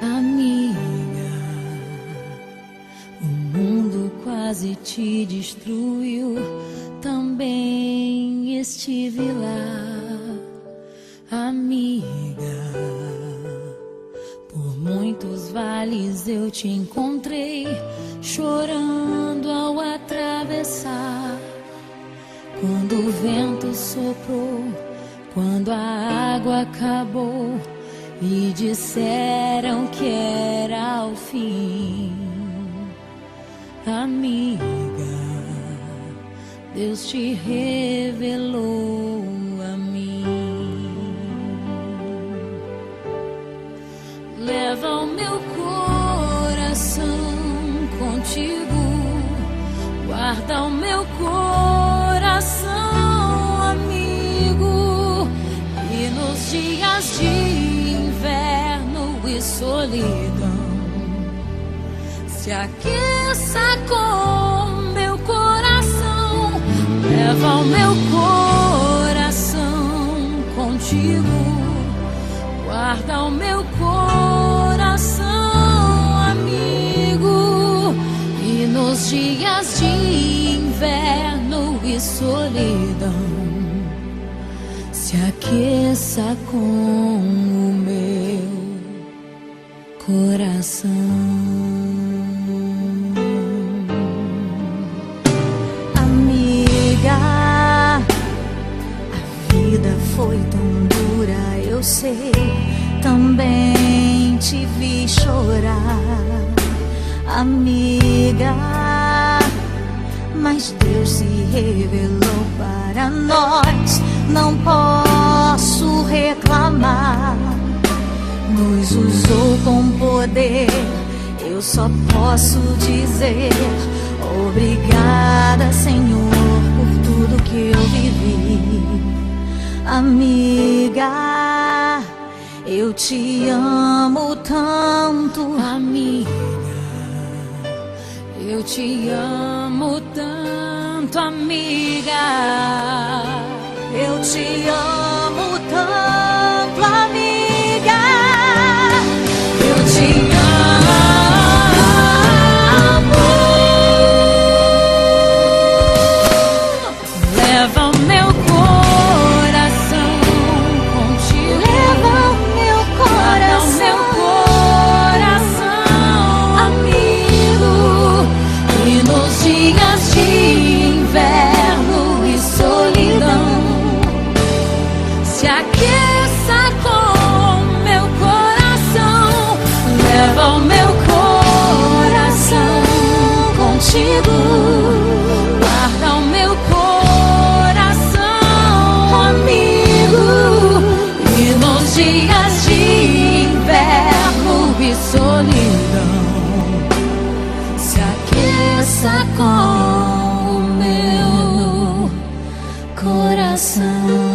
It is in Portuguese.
Amiga, o mundo quase te destruiu, também estive lá. Amiga, por muitos vales eu te encontrei, chorando ao atravessar. Quando o vento soprou, quando a água acabou e disseram que era o fim. Amiga, Deus te revelou a mim. Leva o meu coração contigo, guarda o meu coração, amigo. E nos dias de inverno e solidão, se aqueça com meu coração. Leva o meu coração contigo, guarda o meu coração, amigo. E nos dias de inverno e solidão, se aqueça com o meu coração. Amiga, a vida foi tão dura, eu sei, também te vi chorar. Amiga, mas Deus se revelou para nós, não posso reclamar. Nos usou com poder, eu só posso dizer obrigada, Senhor, por tudo que eu vivi. Amiga, eu te amo tanto. Amiga, eu te amo tanto, amiga. Eu te amo tanto, amiga. Eu te amo. Leva o meu coração contigo, Leva o meu coração, amigo. E nos dias de inverno e solidão, se aqueça com meu coração. Leva o meu coração contigo, guarda o meu coração, amigo. E nos dias de inverno e solidão, se aqueça com o meu coração.